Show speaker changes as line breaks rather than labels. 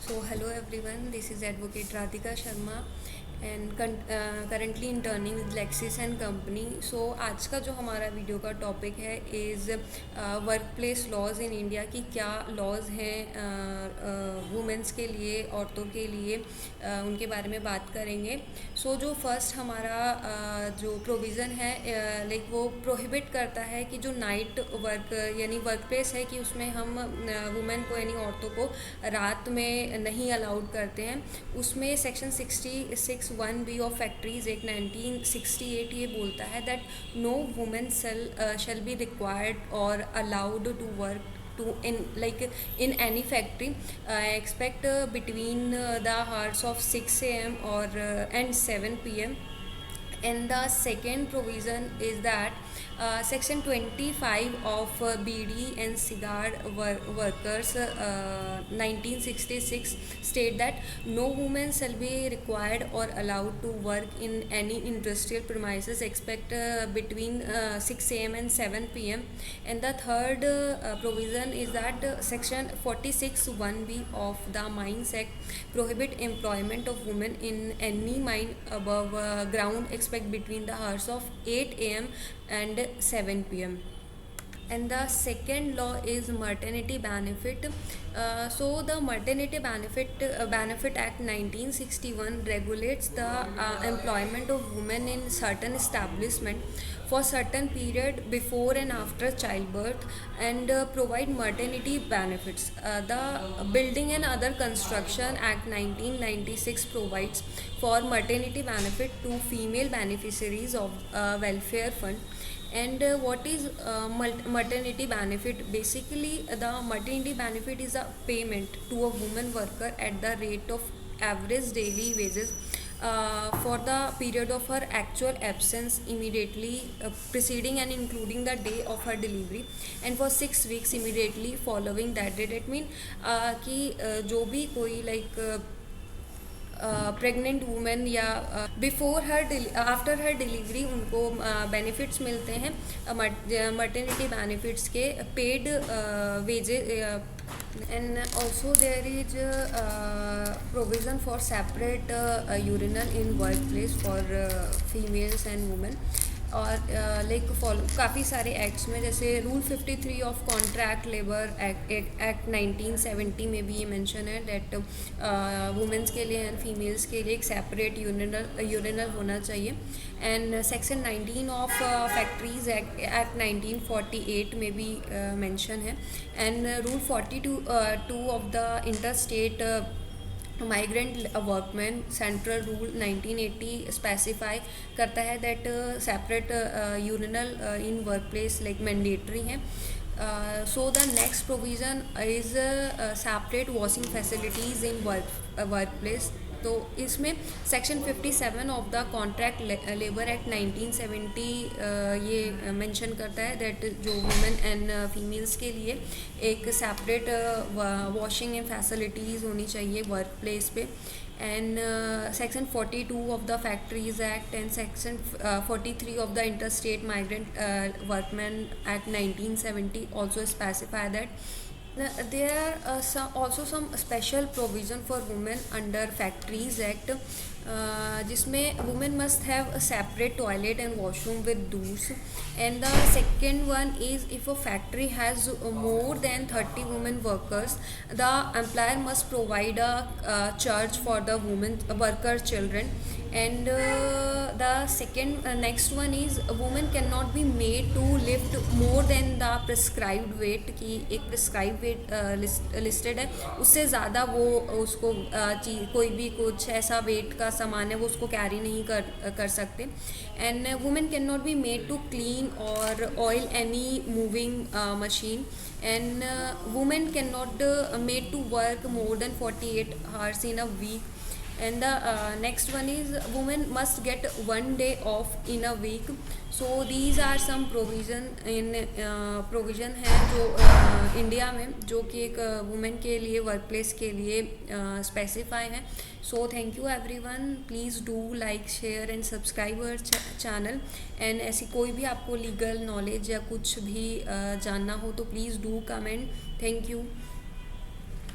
So, hello everyone, this is Advocate Radhika Sharma and currently interning with Lexis and Company. So, आज का जो हमारा video का topic है is workplace laws in India की क्या लॉज हैं वुमेंस के लिए, औरतों के लिए, उनके बारे में बात करेंगे. सो जो फर्स्ट हमारा जो प्रोविज़न है लाइक वो प्रोहिबिट करता है कि जो नाइट वर्क यानी वर्क प्लेस है कि उसमें हम वुमेन को यानी औरतों को रात में नहीं अलाउड करते हैं. उसमें section 66(1)(b of factories act 1968 ये बोलता है that no women shall be required or allowed to work to in any factory except between the hours of 6 a.m. or and 7 p.m. And the second provision is that section 25 of BD and cigar workers 1966 state that no woman shall be required or allowed to work in any industrial premises except between 6 a.m. and 7 p.m. And the third provision is that section 46(1)(b of the Mines Act prohibit employment of women in any mine above ground except between the hours of 8 a.m. and 7 p.m. And the second law is maternity benefit. So the maternity benefit act 1961 regulates the employment of women in certain establishment for certain period before and after childbirth and provide maternity benefits. The Building and Other Construction Act 1996 provides for maternity benefit to female beneficiaries of welfare fund. And what is maternity benefit? Basically, the maternity benefit is a payment to a woman worker at the rate of average daily wages for the period of her actual absence immediately preceding and including the day of her delivery, and for 6 weeks immediately following that date. It mean कि जो भी कोई pregnant women या before her after her delivery उनको benefits मिलते हैं maternity benefits के paid wages. And also there is provision for separate urinal in workplace for females and women. और लाइक फॉलो काफ़ी सारे एक्ट्स में जैसे rule 53 of contract labour act 1970 में भी ये मेंशन है दैट वुमेंस के लिए एंड फीमेल्स के लिए एक सेपरेट यूरिनल होना चाहिए. And section 19 of factories act 1948 में भी मेंशन है. And rule 42 of the inter state migrant workman central rule 1980 specify करता है that separate urinal in work place like mandatory हैं. So the next provision is separate washing facilities in work place. तो इसमें section 57 of the contract labour act 1970 ये mention करता है that जो women and females के लिए एक सेपरेट वॉशिंग एंड फैसिलिटीज़ होनी चाहिए वर्क प्लेस पे. And section 42 of the factories act and section 43 of the inter state migrant workman act 1970 also specify that there are also some special provision for women under Factories Act जिसमें women must have a separate toilet and washroom with doors. And the second one is if a factory has more than 30 women workers, the employer must provide a charge for the women worker children. And the second next one is a woman cannot be made to lift more than the prescribed weight कि एक prescribed weight listed है उससे ज़्यादा वो उसको कोई भी कुछ ऐसा वेट का सामान है वो उसको कैरी नहीं कर सकते. And women can not be made to clean और oil any moving machine. And women can not made to work more than 48 hours in a week. And the next one is women must get 1 day off in a week. So these are some provision है जो India में जो कि एक women के लिए work place के लिए स्पेसिफाई है. So thank you everyone. Please do like share and subscribe our channel. And ऐसी कोई भी आपको लीगल नॉलेज या कुछ भी जानना हो तो please do comment. Thank you.